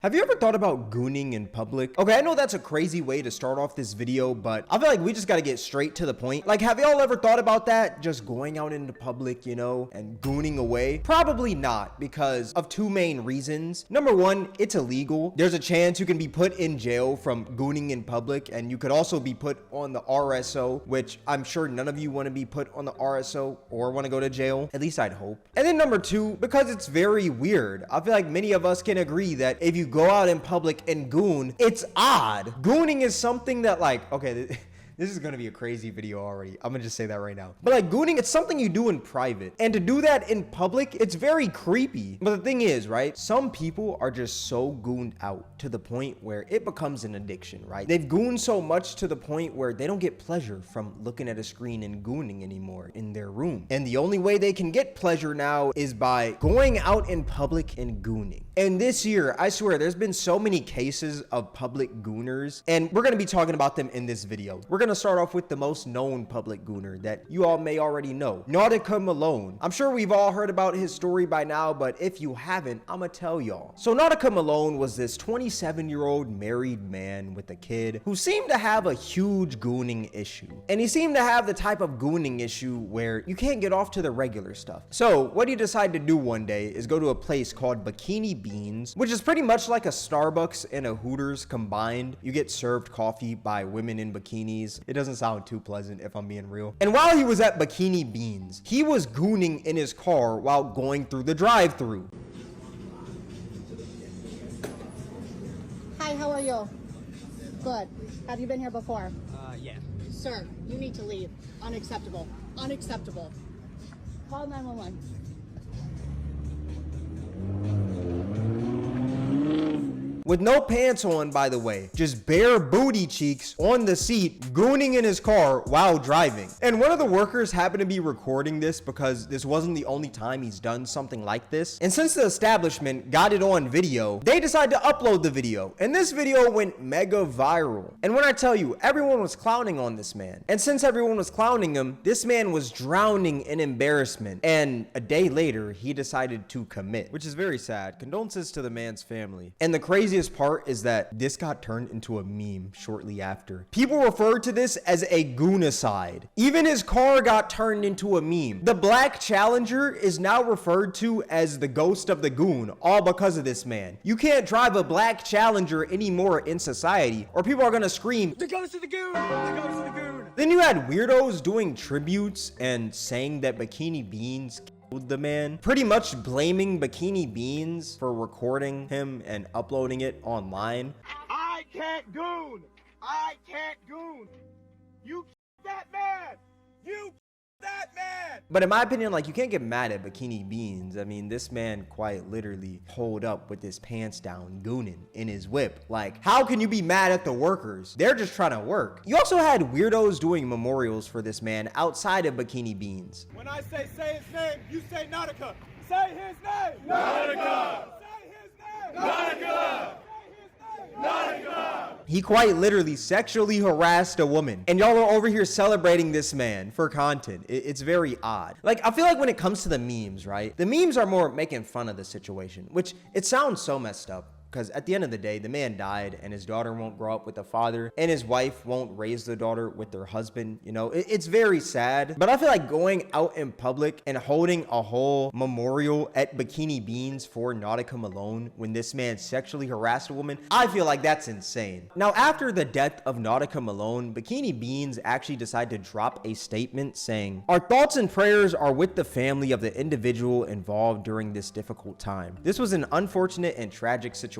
Have you ever thought about gooning in public? Okay, I know that's a crazy way to start off this video, but I feel like we just gotta get straight to the point. Like, have y'all ever thought about that? Just going out into public, you know, and gooning away? Probably not, because of two main reasons. Number one, it's illegal. There's a chance you can be put in jail from gooning in public, and you could also be put on the RSO, which I'm sure none of you want to be put on the RSO or want to go to jail. At least I'd hope. And then number two, because it's very weird. I feel like many of us can agree that if you go out in public and goon, it's odd. Gooning is something that, like, okay, this is gonna be a crazy video already. I'm gonna just say that right now. But like, gooning, it's something you do in private. And to do that in public, it's very creepy. But the thing is, right, some people are just so gooned out to the point where it becomes an addiction, right? They've gooned so much to the point where they don't get pleasure from looking at a screen and gooning anymore in their room. And the only way they can get pleasure now is by going out in public and gooning. And this year, I swear, there's been so many cases of public gooners, and we're gonna be talking about them in this video. We're gonna start off with the most known public gooner that you all may already know, Nautica Malone. I'm sure we've all heard about his story by now, but if you haven't, I'ma tell y'all. So Nautica Malone was this 27-year-old married man with a kid who seemed to have a huge gooning issue. And he seemed to have the type of gooning issue where you can't get off to the regular stuff. So what he decided to do one day is go to a place called Bikini Beans, which is pretty much like a Starbucks and a Hooters combined. You get served coffee by women in bikinis. It doesn't sound too pleasant if I'm being real. And while he was at Bikini Beans, he was gooning in his car while going through the drive-thru. Hi, how are you? Good. Have you been here before? Yeah. Sir, you need to leave. Unacceptable. Unacceptable. Call 911. With no pants on, by the way, just bare booty cheeks on the seat, gooning in his car while driving. And one of the workers happened to be recording this because this wasn't the only time he's done something like this. And since the establishment got it on video, they decided to upload the video. And this video went mega viral. And when I tell you, everyone was clowning on this man. And since everyone was clowning him, this man was drowning in embarrassment. And a day later, he decided to commit, which is very sad. Condolences to the man's family. And the craziest part is that this got turned into a meme shortly after. People referred to this as a goonicide. Even his car got turned into a meme. The black Challenger is now referred to as the ghost of the goon, all because of this man. You can't drive a black Challenger anymore in society, or people are gonna scream, The ghost of the goon! The ghost of the goon! Then you had weirdos doing tributes and saying that Bikini Beans the man, pretty much blaming Bikini Beans for recording him and uploading it online. I can't goon! I can't goon! You that man! You that man! But in my opinion, like, you can't get mad at Bikini Beans. I mean, this man quite literally pulled up with his pants down, gooning in his whip. Like, how can you be mad at the workers? They're just trying to work. You also had weirdos doing memorials for this man outside of Bikini Beans. When I say his name, you say Nautica. Say his name! Nautica! Say his name! Nautica! Nautica! He quite literally sexually harassed a woman, and y'all are over here celebrating this man for content. It's very odd. Like, I feel like when it comes to the memes, right? The memes are more making fun of the situation, which it sounds so messed up. Because at the end of the day, the man died and his daughter won't grow up with a father and his wife won't raise the daughter with their husband. You know, it's very sad. But I feel like going out in public and holding a whole memorial at Bikini Beans for Nautica Malone when this man sexually harassed a woman, I feel like that's insane. Now, after the death of Nautica Malone, Bikini Beans actually decided to drop a statement saying, "Our thoughts and prayers are with the family of the individual involved during this difficult time. This was an unfortunate and tragic situation.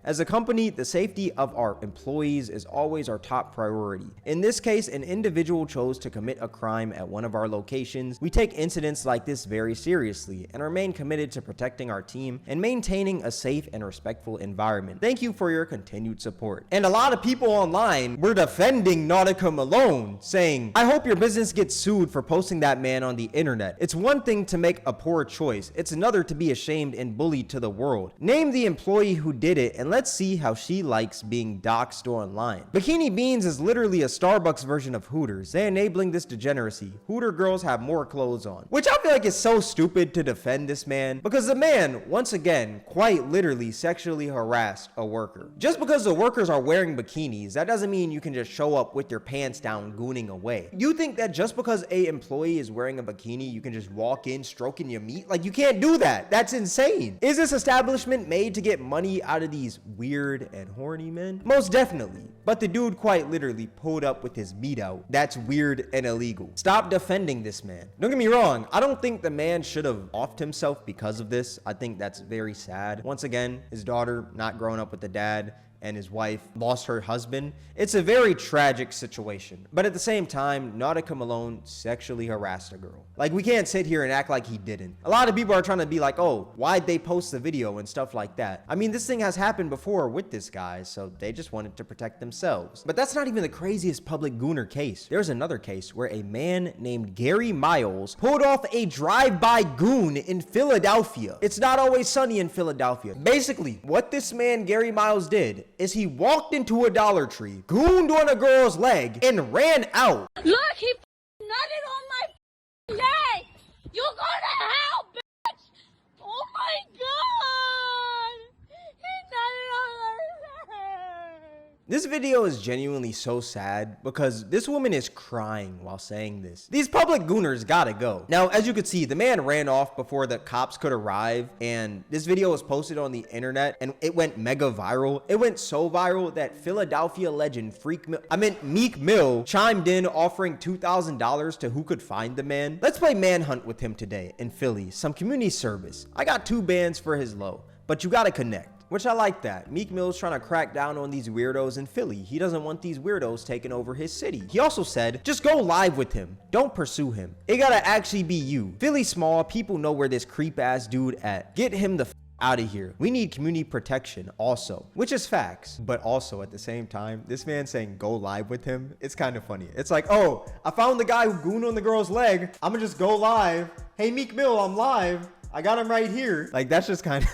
As a company, the safety of our employees is always our top priority. In this case, an individual chose to commit a crime at one of our locations. We take incidents like this very seriously and remain committed to protecting our team and maintaining a safe and respectful environment. Thank you for your continued support." And a lot of people online were defending Nautica Malone, saying, "I hope your business gets sued for posting that man on the internet. It's one thing to make a poor choice. It's another to be ashamed and bullied to the world. Name the employee who did it, and let's see how she likes being doxxed online. Bikini Beans is literally a Starbucks version of Hooters. They're enabling this degeneracy. Hooter girls have more clothes on. Which I feel like is so stupid to defend this man, because the man, once again, quite literally sexually harassed a worker. Just because the workers are wearing bikinis, that doesn't mean you can just show up with your pants down gooning away. You think that just because a employee is wearing a bikini, you can just walk in stroking your meat? Like, you can't do that. That's insane. Is this establishment made to get money out of these weird and horny men? Most definitely. But the dude quite literally pulled up with his meat out. That's weird and illegal. Stop defending this man. Don't get me wrong, I don't think the man should have offed himself because of this. I think that's very sad. Once again, his daughter not growing up with the dad, and his wife lost her husband. It's a very tragic situation. But at the same time, Nautica Malone sexually harassed a girl. Like, we can't sit here and act like he didn't. A lot of people are trying to be like, oh, why'd they post the video and stuff like that? I mean, this thing has happened before with this guy, so they just wanted to protect themselves. But that's not even the craziest public gooner case. There's another case where a man named Gary Miles pulled off a drive-by goon in Philadelphia. It's not always sunny in Philadelphia. Basically, what this man Gary Miles did is he walked into a Dollar Tree, gooned on a girl's leg, and ran out. Look, he nutted on my leg. You go to hell, bitch. Oh my God. He nutted on her leg. This video is genuinely so sad because this woman is crying while saying this. These public gooners gotta go. Now, as you could see, the man ran off before the cops could arrive, and this video was posted on the internet and it went mega viral. It went so viral that Philadelphia legend Meek Mill chimed in offering $2,000 to who could find the man. Let's play Manhunt with him today in Philly, some community service. I got 2 bands for his low, but you gotta connect. Which I like that. Meek Mill's trying to crack down on these weirdos in Philly. He doesn't want these weirdos taking over his city. He also said, just go live with him. Don't pursue him. It gotta actually be you. Philly small, people know where this creep ass dude at. Get him the out of here. We need community protection also, which is facts. But also at the same time, this man saying go live with him, it's kind of funny. It's like, oh, I found the guy who gooned on the girl's leg. I'm gonna just go live. Hey, Meek Mill, I'm live. I got him right here. Like, that's just kind of...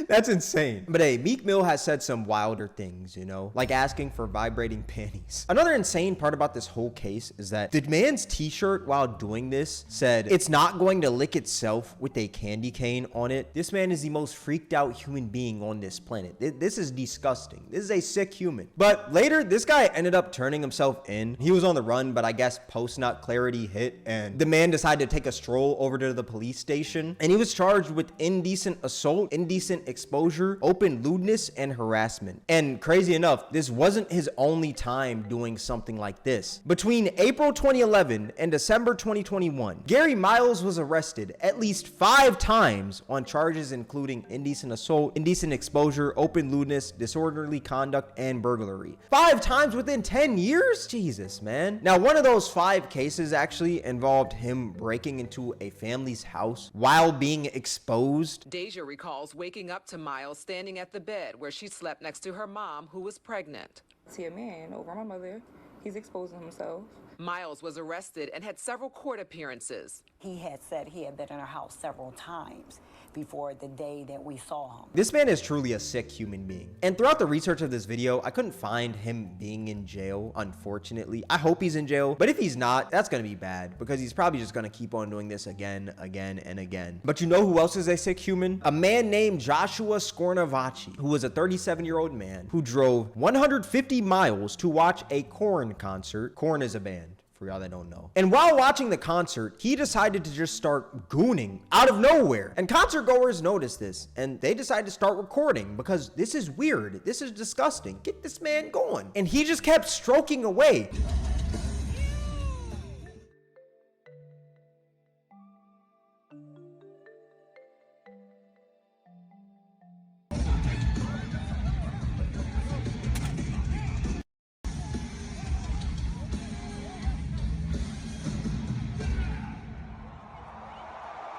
That's insane. But hey, Meek Mill has said some wilder things, you know, like asking for vibrating panties. Another insane part about this whole case is that the man's t-shirt while doing this said, it's not going to lick itself with a candy cane on it. This man is the most freaked out human being on this planet. This is disgusting. This is a sick human. But later, this guy ended up turning himself in. He was on the run, but I guess post-nut clarity hit, and the man decided to take a stroll over to the police station, and he was charged with indecent assault, indecent exposure, open lewdness, and harassment. And crazy enough, this wasn't his only time doing something like this. Between April 2011 and December 2021, Gary Miles was arrested at least 5 times on charges including indecent assault, indecent exposure, open lewdness, disorderly conduct, and burglary. 5 times within 10 years? Jesus, man. Now, one of those 5 cases actually involved him breaking into a family's house while being exposed. Deja recalls waking up to Miles standing at the bed where she slept next to her mom, who was pregnant. See a man over my mother. He's exposing himself. Miles was arrested and had several court appearances. He had said he had been in her house several times before the day that we saw him. This man is truly a sick human being. And throughout the research of this video, I couldn't find him being in jail, unfortunately. I hope he's in jail, but if he's not, that's gonna be bad because he's probably just gonna keep on doing this again, and again. But you know who else is a sick human? A man named Joshua Scornavacci, who was a 37-year-old man who drove 150 miles to watch a Korn concert. Korn is a band, for y'all that don't know. And while watching the concert, he decided to just start gooning out of nowhere. And concert goers noticed this, and they decided to start recording because this is weird. This is disgusting. Get this man going. And he just kept stroking away.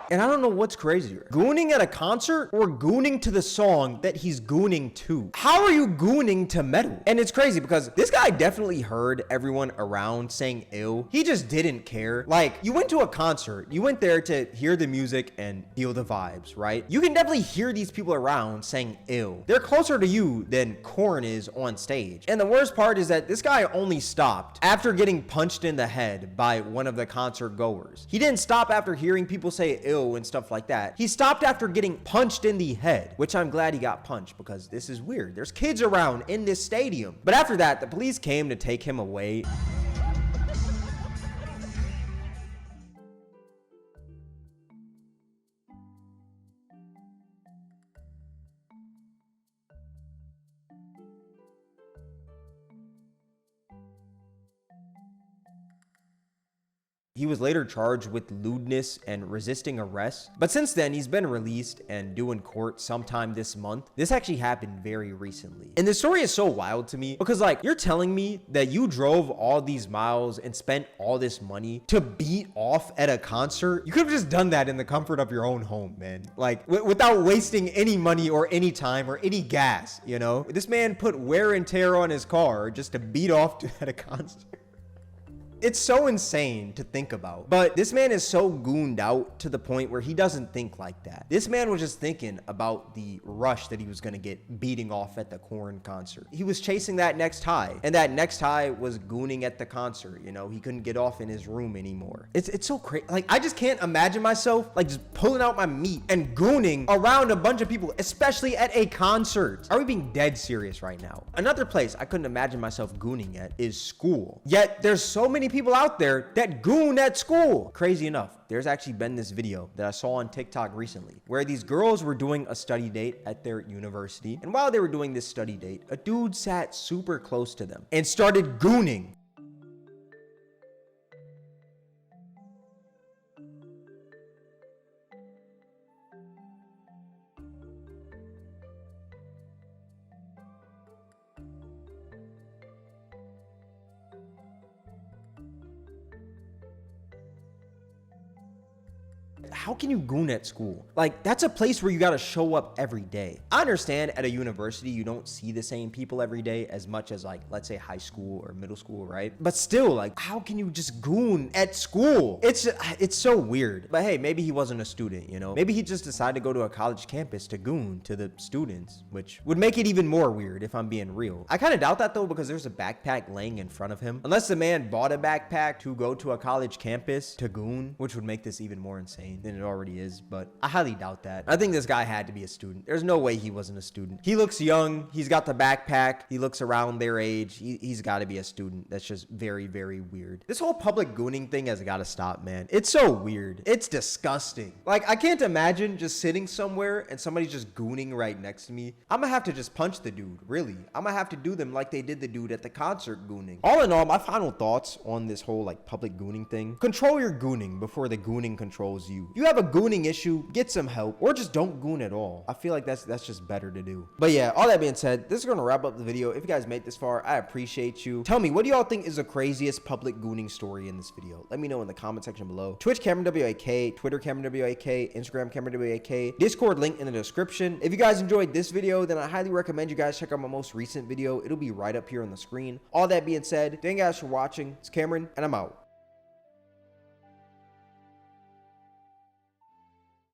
And I don't know what's crazier, gooning at a concert or gooning to the song that he's gooning to. How are you gooning to metal? And it's crazy because this guy definitely heard everyone around saying ill. He just didn't care. Like, you went to a concert, you went there to hear the music and feel the vibes, right? You can definitely hear these people around saying ill. They're closer to you than Korn is on stage. And the worst part is that this guy only stopped after getting punched in the head by one of the concert goers. He didn't stop after hearing people say ill and stuff like that. He stopped after getting punched in the head, which I'm glad he got punched because this is weird. There's kids around in this stadium. But after that, the police came to take him away. He was later charged with lewdness and resisting arrest, but since then he's been released and due in court sometime this month. This actually happened very recently. And this story is so wild to me because, like, you're telling me that you drove all these miles and spent all this money to beat off at a concert. You could have just done that in the comfort of your own home, man. Like, without wasting any money or any time or any gas, you know? This man put wear and tear on his car just to beat off at a concert. It's so insane to think about, but this man is so gooned out to the point where he doesn't think like that. This man was just thinking about the rush that he was going to get beating off at the Korn concert. He was chasing that next high, and that next high was gooning at the concert. You know, he couldn't get off in his room anymore. It's so crazy. Like, I just can't imagine myself like just pulling out my meat and gooning around a bunch of people, especially at a concert. Are we being dead serious right now? Another place I couldn't imagine myself gooning at is school. Yet there's so many people out there that goon at school. Crazy enough, there's actually been this video that I saw on TikTok recently where these girls were doing a study date at their university, and while they were doing this study date, a dude sat super close to them and started gooning. How can you goon at school? Like, that's a place where you got to show up every day. I understand at a university, you don't see the same people every day as much as, like, let's say high school or middle school, right? But still, like, how can you just goon at school? It's so weird. But hey, maybe he wasn't a student, you know? Maybe he just decided to go to a college campus to goon to the students, which would make it even more weird if I'm being real. I kind of doubt that though, because there's a backpack laying in front of him. Unless the man bought a backpack to go to a college campus to goon, which would make this even more insane than it already is, but I highly doubt that. I think this guy had to be a student. There's no way he wasn't a student. He looks young. He's got the backpack. He looks around their age. He's got to be a student. That's just very, very weird. This whole public gooning thing has got to stop, man. It's so weird. It's disgusting. Like, I can't imagine just sitting somewhere and somebody's just gooning right next to me. I'm gonna have to just punch the dude, really. I'm gonna have to do them like they did the dude at the concert gooning. All in all, my final thoughts on this whole, like, public gooning thing. Control your gooning before the gooning controls you. You have a gooning issue, get some help, or just don't goon at all. I feel like that's just better to do. But yeah, all that being said, this is gonna wrap up the video. If you guys made this far, I appreciate you. Tell me, what do y'all think is the craziest public gooning story in this video? Let me know in the comment section below. Twitch Cameron WAK, Twitter Cameron WAK, Instagram Cameron WAK, Discord link in the description. If you guys enjoyed this video, then I highly recommend you guys check out my most recent video. It'll be right up here on the screen. All that being said, thank you guys for watching. It's Cameron, and I'm out.